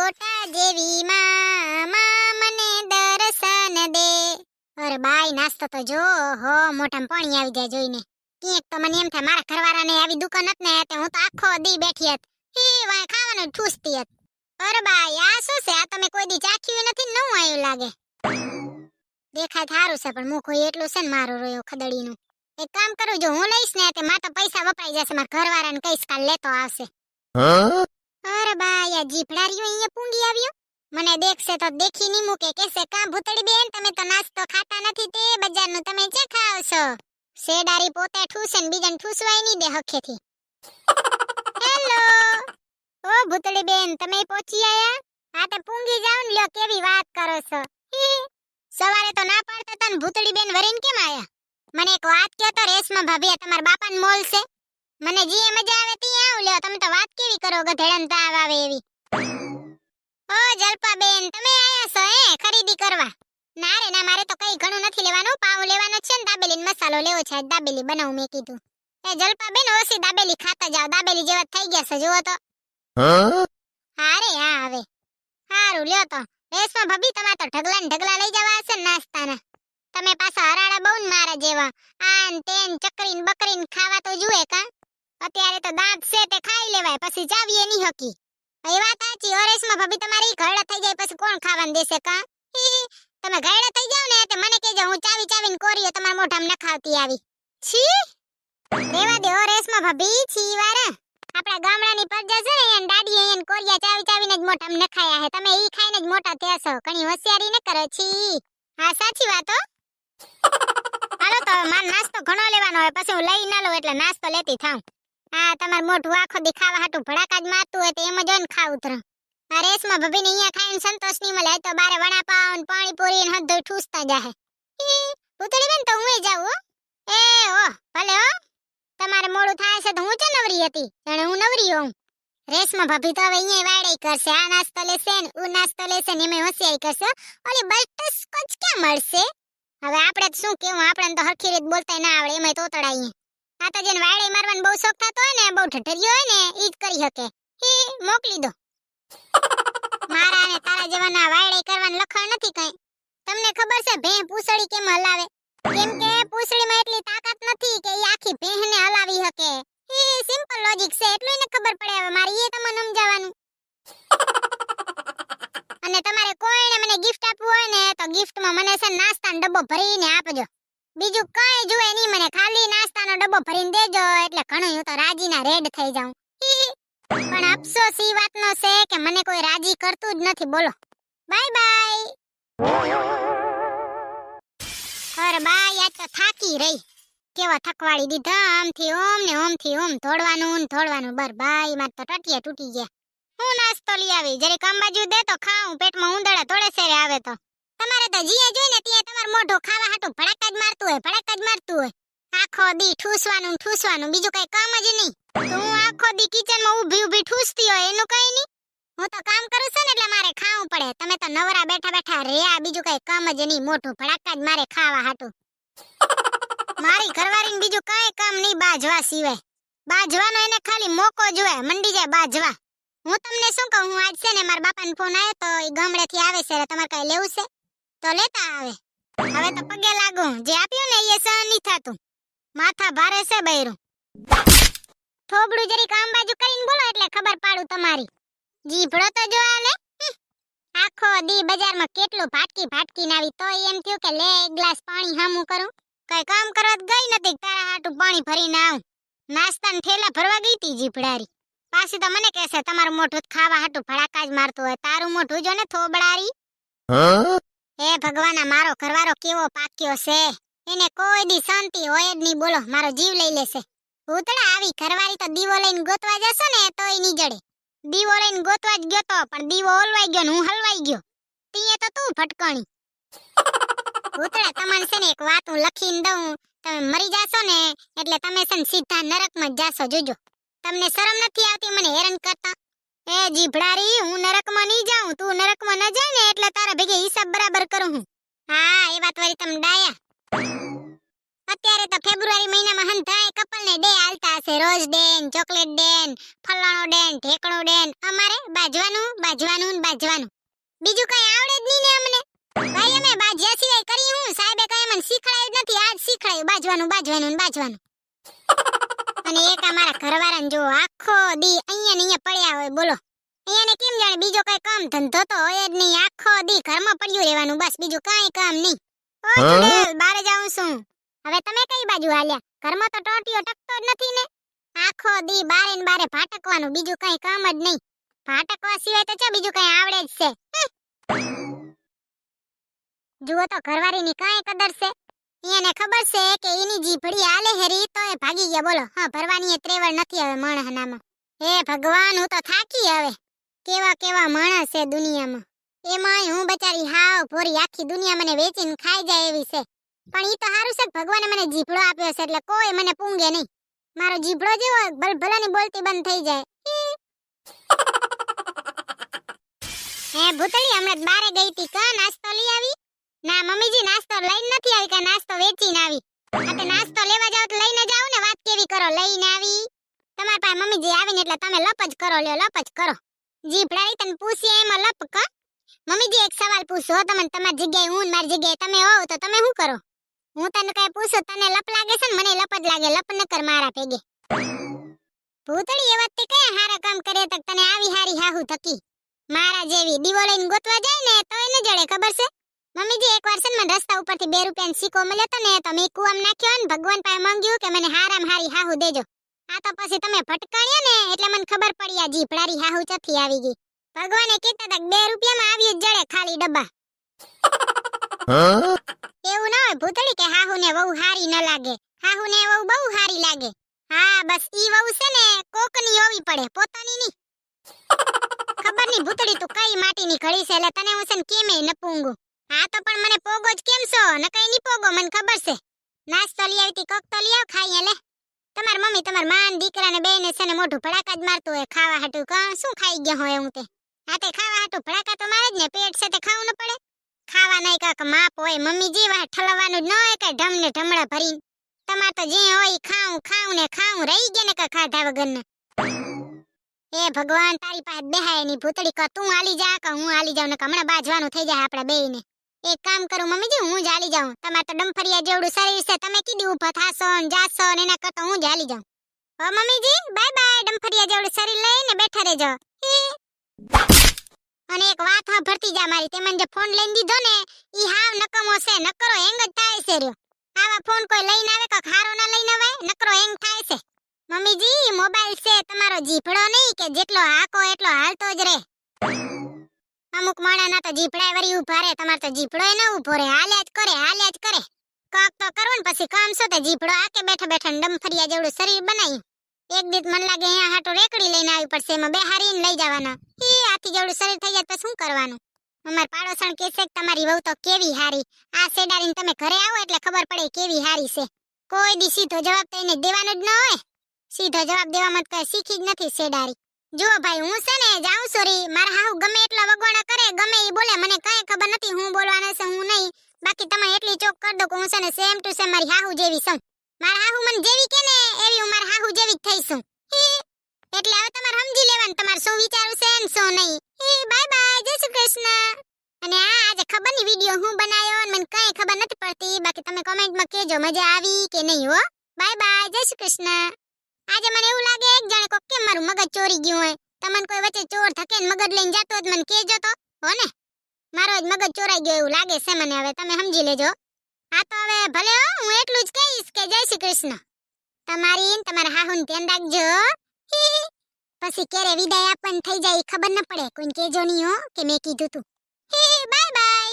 ફોટા જેવી માં મને દર્શન દે. અરે બાઈ નાસ્તો તો જો હો મોઢામાં પાણી આવી જાય જોઈને. ક્યાંક તો મને એમ થાય મારા ઘરવાળાને આવી દુકાન હતી ને તે હું તો આખો દી બેઠી હતી. હી વાય ખાવાનું ઠૂસતી હતી. અરે બાઈ આ શું છે? આ તમે કોઈ દી ચાખ્યું નથી? નવું આવ્યું લાગે. દેખાય થારું છે પણ મુખ હોય એટલું છે ને મારું રોયો ખદડીનું. એક કામ કરું, જો હું લઈશ ને તે માં તો પૈસા વપરાઈ જશે. મારા ઘરવાળાને કઈશ કાલ લેતો આવશે. અરે બાઈ આ જીભડારીઓ અહીંયા પૂંગી આવ્યો. મને દેખશે તો દેખી ની મૂકે, કહેશે કા ભૂતળી બેન તમે તો નાસ્તો ખાતા નથી તે બજારનું તમે ચે ખાવ છો? શેડારી પોતે ઠૂસે ને બીજાને ઠૂસવાય નહીં દે હખેથી. હેલો ઓ ભૂતળી બેન તમે પહોંચી આયા? હા તે પૂંગી જાવ ને લ્યો કેવી વાત કરો છો. સવારે તો ના પાડતા તને ભૂતળી બેન વરીને કેમ આયા? મને એક વાત કહો તો રેશમા ભાભી તમારા બાપાને મોલ છે? મને જે મજા આવે તી આવ લ્યો. તમે તો વાત કેવી કરો ગધેડાને તાવ આવે એવી. ઓ જલપા બેન તમે આયા છો ખરીદી કરવા? ના રે ના મારે તો કઈ ઘણું નથી લેવાનું. પાવ લેવાનો છે ને દાબેલી મસાલો લેવો છે. દાબેલી બનાવું મેં કીધું. એ જલપા બેન ઓસી દાબેલી ખાતા જાવ. દાબેલી જેવા થઈ ગયા છે જુઓ તો. હા રે હા હવે હારું લ્યો તો. રેશમા ભાભી તમાર તો ઢગલા ને ઢગલા લઈ જવા હશે ને નાસ્તાના. તમે પાછા હરાડા બહુ ને મારા જેવા. આન તેન ચકરીન બકરીન ખાવા તો જુએ કા. અત્યારે તો દાંત છે તે ખાઈ લેવાય પછી ચાવીએ ની હકી. એ વાત સાચી. રેશમા ભાભી તમારી ઘરડા થઈ જાય પછી કોણ ખાવાનું દેશે કા? તમે ઘરડા થઈ જાવ ને તે મને કહેજો હું ચાવી ચાવીને કોરીઓ તમારા મોઢામાં નખાવતી આવી. છી રેવા દે રેશમા ભાભી છી વારા. આપણા ગામડાની પરજા છે ને એન દાડી એન કોરિયા ચાવી ચાવીને જ મોઢામાં નખાયા હે. તમે ઈ ખાઈને જ મોટા થયા છો. કણી હોશિયારી ન કરો છી. હા સાચી વાત હો. હાલો તો માર નાસ્તો ઘણો લેવાનો હોય પછી હું લઈ ન લઉં એટલે નાસ્તો લેતી થાઉં. હા તમાર મોઢું આખો દી ખાવા હાટું ભડાકા જ મારતું હોય તો એમ જ ને ખાવું તર. આ રેશમા ભાભીને અહીંયા ખાઈને સંતોષ ની મળે તો બારે વડાપાવ ને પાણીપુરી ને હદ ઠૂસતા જાહે. ભૂતળી બેન તો હુંય જાઉં હો. એ ઓ ભલે હો. તમારે મોડું થાય છે તો હું ચા નવરી હતી જાણે હું નવરી હોઉં. રેશમા ભાભી તો હવે અહીંયા વાડે કરશે. આ નાસ્તો લેશે ને ઊ નાસ્તો લેશે ને એમાં હોશિયારી કરશે. ઓલી બટરસ્કોચ ક્યાં મળશે? હવે આપણે તો શું કેવું, આપણે તો હરખી રીત બોલતા ના આવડે એમાંય તોતડાઈએ. આ તો જેને વાડે મારવાનો બહુ શોખ થતો હોય ને બહુ ઠઠરિયો હોય ને ઈ જ કરી શકે. મોકલી દો. મારા ને તારા જેવાના વાડે કરવાનું લખણ નથી કઈ. તમને ખબર છે ભેં પૂછડી કેમ હલાવે? કેમ કે પૂછડીમાં એટલી તાકાત નથી કે ઈ આખી ભેંને હલાવી શકે. સિમ્પલ લોજિક છે એટલું ને ખબર પડે. હવે મારી એ તમને સમજાવવાનું. અને તમારે કોઈને મને ગિફ્ટ આપવું હોય ને તો ગિફ્ટમાં મને છે નાસ્તાનો ડબ્બો ભરીને આપજો. બીજું કઈ જુએ નહીં મને, ખાલી નાસ્તાનો ડબ્બો ભરીને દેજો એટલે ઘણું હું તો રાજીના રેડ થઈ જાઉં. પણ અફસોસ ઈ વાતનો છે કે મને કોઈ રાજી કરતું જ નથી. બોલો બાય બાય. અરે બાય આજ તો થાકી રહી. કેવા થકવાડી દીધા. આમથી ઓમ ને ઓમથી ઓમ ધોડવાનું ને ધોડવાનું. બર બાઈ માર તો ટટિયા તૂટી ગયા. હું નાસ્તો લઈ આવી જરીક અંબાજુ દે તો ખાઉં. પેટમાં ઉંદરડા થોડે સેરે આવે તો. તમારે તો જીએ જોઈને ત્યાં તમાર મોઢું ખાવા હાટું ભડાકા જ મારતું હોય ભડાકા જ મારતું હોય. આખો દી ઠૂસવાનું ઠૂસવાનું બીજું કઈ કામ જ નહીં. તો હું આખો દી કિચનમાં ઊભી ઊભી ઠૂસતી હોય એનું કઈ નહીં. હું તો કામ કરું છું ને એટલે મારે ખાવું પડે. તમે તો નવરા બેઠા બેઠા રહ્યા બીજું કઈ કામ જ નહીં. મોઢું ભડાકા જ મારે ખાવા હાટું. મારી ઘરવાળીને બીજું કઈ કામ નહીં બાજવા સિવાય. બાજવાનો એને ખાલી મોકો જોઈએ મંડી જાય બાજવા. હું તમને શું કહું, હું આજ છે ને મારા બાપાનો ફોન આવ્યો તો એ ગામડેથી આવે છે. તમારે કઈ લેવું છે તો લેતા આવે. હવે તો પગે લાગુ. જે આપ્યું ને એ સહન નહીં થાતું. માથા ભારે છે બૈરું. થોબડું જરી કામ બાજુ કરીને બોલો એટલે ખબર પાડું તમારી. જીભડો તો જો આલે. આખો દી બજારમાં કેટલું ભાટકી ભાટકીને આવી તો એમ થયું કે લે એક ગ્લાસ પાણી હામું કરું. કઈ કામ કરવા ગઈ નથી તારા હાટું પાણી ભરીને આવું. નાસ્તાના ઠેલા ભરવા ગઈ તી જીભડારી. પાછી તો મને કહેશે તમારું મોઢું ખાવા હાટું ભડાકા જ મારતું હોય. તારું મોઢું જો ને થોબડારી. હે ભગવાન મારો ઘરવાળો કેવો પાક્યો છે. એને કોઈ દી શાંતિ હોય જ નહીં. બોલો મારો જીવ લઈ લેશે. ભૂતડા આવી ઘરવાળી તો દીવો લઈને ગોતવા જશો ને તોય નહીં જડે. દીવો લઈને ગોતવા જ ગયો તો પણ દીવો ઓલવાઈ ગયો ને હું હલવાઈ ગયો. તીએ તો તું ફટકણી. ભૂતડા તમને છે ને એક વાત હું લખીને દઉં. તમે મરી જાશો ને એટલે તમે છે ને સીધા નરકમાં જ જાશો. જોજો તમને શરમ નથી આવતી મને હેરાન કરતા? એ જીભડારી હું નરકમાં નહીં જાઉં. તું નરકમાં ન જાય ને એટલે તારા ભેગે હિસાબ બરાબર કરું હું. હા એ વાત વાળી તમે ડાયા. અત્યારે તો ફેબ્રુઆરી મહિનામાં હંધાય કપલને ડે આલતા હશે. રોઝ ડે, ચોકલેટ ડે, ફલાણો ડે, ઢેકણો ડે. અમારે બાજવાનું બાજવાનું બાજવાનું. બાજવાનું. બીજું કઈ આવડે જ નહીં ને અમને. ભાઈ અમે બાજ્યા સિવાય કરી હું? સાહેબે કઈ અમને શીખડાયું જ નથી, આજ શીખડાયું બાજવાનું બાજવાનું ને બાજવાનું. અને એક અમારા ઘરવાળાને જો આખો દી અહીંયા ને અહીંયા પડ્યા હોય, બોલો અહીંયાને કેમ જાણે બીજો કઈ કામ ધંધો તો હોય જ નહીં, આખો દી ઘરમાં પડ્યું રહેવાનું બસ, બીજું કઈ કામ નહીં. ઓ ચુડેલ, બારે જાઉં છું. હવે તમે કઈ બાજુ હાલ્યા? ઘરમાં તો ટોટિયો ટકતો જ નથી ને. આખો દી બારે ને બારે ભાટકવાનું, બીજું કઈ કામ જ નહીં. ભાટકવા સિવાય તો બીજું કઈ આવડે જ છે. જુઓ તો ઘરવાળીની કઈ કદર છે. એને ખબર છે કે એની જીભડી આલે હેરી તો એ ભાગી ગયા, બોલો. હા, ભરવાની એ ત્રેવડ નથી હવે માણસનામાં. હે ભગવાન, હું તો થાકી હવે. કેવા કેવા માણસ છે દુનિયામાં. એમાંય હું બચારી હાવ ભોરી, આખી દુનિયા મને વેચીને ખાઈ જાય એવી છે. પણ ઈ તો હારું છે, ભગવાને મને જીભડો આપ્યો છે એટલે કોઈ મને પૂંગે નહીં. મારો જીભડો જેવો ભલભલાની બોલતી બંધ થઈ જાય. હે ભૂતળી, હમણાં બારે ગઈ તી, કા નાસ્તો લઈ આવી? ના મમ્મીજી, નાસ્તો લઈને નથી આવી, કા નાસ્તો વેચીને આવી. આ તે નાસ્તો લેવા જાવ તો લઈને જાવ ને, વાત કેવી કરો, લઈને આવી. તમાર પાસે મમ્મીજી આવીને એટલે તમે લપ જ કરો, લ્યો લપ જ કરો. જીભડાઈ તને પૂછીએ એમાં લપ કા? મમ્મીજી એક સવાલ પૂછો તમને, તમારી જગ્યાએ હું મારી જગ્યાએ તમે હોવ તો તમે શું કરો? હું તને કઈ પૂછું, તને લપ લાગે છે ને મને લપ જ લાગે, લપ ન કર મારા ભેગે. ભૂતળી એ વખતે કયા હારા કામ કરે તક તને આવી હારી હાહુ થકી. મારા જેવી દીવો લઈને ગોતવા જાય ને તો એને જડે, ખબર છે? મમ્મીજી એકવાર છે ને મને રસ્તા ઉપરથી 2 રૂપિયાનો સિક્કો મળ્યો તો ને, તો મેં કુવામાં નાખ્યો ને ભગવાન પાસે માંગ્યું કે મને હારામ હારી હાહુ દેજો. આ તો પછી તમે ભટકાણ્યા ને એટલે મને ખબર પડી આ જીભડારી હાહુ ચથી આવી ગઈ. ભગવાને કીધું તક 2 રૂપિયામાં આવ્યું જ જડે ખાલી ડબ્બા. એવું ના હોય ભૂતળી કે હાહુ ને વહુ હારી ન લાગે, હાહુ ને વહુ બહુ હારી લાગે. હા બસ ઈ વહુ છે ને કોકની હોવી પડે, પોતાની નહીં. ખબર નહીં ભૂતળી તું કઈ માટીની ઘડી છે એટલે તને હું છે ને કેમે ન પૂંગું. હા તો પણ મને પોગો જ કેમ છો? ન કઈ ની પોગો, મને ખબર છે. નાસ્તો લઈ આવી તી, કોક તો લઈ આવ ખાઈએ લે. તમાર મમ્મી તમાર માન દીકરાને બેને છે ને મોઢું ભડાકા જ મારતું હોય ખાવા હાટું, કા શું ખાઈ ગયા હોય હું તે? હા તે ખાવા હાટું ભડાકા તો મારે જ ને, પેટ છે તે ખાવું ન પડે? ખાવા નહીં કાક માપ હોય મમ્મીજી, વાહ ઠલવાનું જ ન હોય કે ઢમ ને ઢમડા ભરીને. તમાર તો જે હોય ખાવું ને ખાવું, રહી ગયા ને કા ખાધા વગરના. હે ભગવાન, તારી પાસે બેહાય ની ભૂતળી, કા તું હાલી જા કે હું હાલી જાઉં ને હમણાં બાજવાનું થઈ જાય આપડા બેયને. એક કામ કરું મમ્મીજી, હું જ હાલી જાઉં. તમાર તો ડમફરિયા જેવડું શરીર છે, તમે કીધું ઊભા થાશો ને જાશો ને એના કરતા હું જ હાલી જાઉં. હો મમ્મીજી, બાય બાય. ડમફરિયા જેવડું શરીર લઈને બેઠા રહેજો. અને એક વાત ભરતી જા મારી, તે મને જે ફોન લઈને દીધો ને ઈ હાવ નકમો છે, નકરો હેંગ જ થાય છે રહ્યો. આવા ફોન કોઈ લઈને આવે કે ખારો ના લઈને આવે, નકરો હેંગ થાય છે. મમ્મીજી મોબાઈલ છે તમારો જીભડો નહીં કે જેટલો હાકો એટલો હાલતો જ રહે. અમુક માણાના તો જીભડા વરી ઉભા રહે, તમાર તો જીભડો ન ઉભો રહે, હાલ્યા જ કરે. કાક તો કરવું ને પછી કામ શું તે જીભડો આકે બેઠા બેઠા ડમફરિયા જેવડું શરીર બનાવ્યું. એક દીત મન લાગે અહીંયા હાટો રેકડી લઈને આવી પડશે, એમાં બેહારીને લઈ જવાના. આથી જેવડું શરીર થઈ જાય તો શું કરવાનું? અમાર પાડોસણ કહે છે કે તમારી વહુ તો કેવી હારી, આ સેડારીને તમે ઘરે આવો એટલે ખબર પડે કેવી હારી છે. કોઈ દી સીધો જવાબ તો એને દેવાનો જ ન હોય. સીધો જવાબ દેવામાં કઈ શીખી જ નથી સેડારી. જો ભાઈ હું છે ને જાઉં સોરી, મારા હાહુ ગમે એટલા વગોણા કરે, ગમે ઈ બોલે, મને કઈ ખબર નથી હું બોલવાનું છે હું નહીં. બાકી તમે એટલી ચોક કર દો કે હું છે ને સેમ ટુ સેમ મારી હાહુ જેવી છું. મારા હાહુ મને જેવી કે ને એવી હું મારા હાહુ જેવી જ થઈશું. એટલે હવે તમારે સમજી લેવાનું તમારે શું વિચારવું છે ને શું નહીં. બાય બાય, જય શ્રી કૃષ્ણ. અને આજે ખબર ની વિડિયો હું બનાવ્યો અને મને કઈ ખબર નથી પડતી, બાકી તમે કમેન્ટમાં કહેજો મજા આવી કે નહીં. હો બાય બાય, જય શ્રી કૃષ્ણ. આજે મને એવું લાગે એક જાણે કોક કેમ મારું મગજ ચોરી ગયું હોય. તમને કોઈ વચ્ચે ચોર થકે ને મગજ લઈને જતો જ મને કહેજો તો, હો ને? મારો જ મગજ ચોરાઈ ગયો એવું લાગે છે મને, હવે તમે સમજી લેજો. હા તો હવે ભલે હો, હું એટલું જ કહીશ કે જય શ્રી કૃષ્ણ. તમારી તમારા હાહુને ધ્યાન રાખજો. પછી ક્યારે વિદાય આપવાની થઈ જાય ખબર ન પડે, કોઈને કહેજો નહીં હો કે મેં કીધું તું. Bye bye.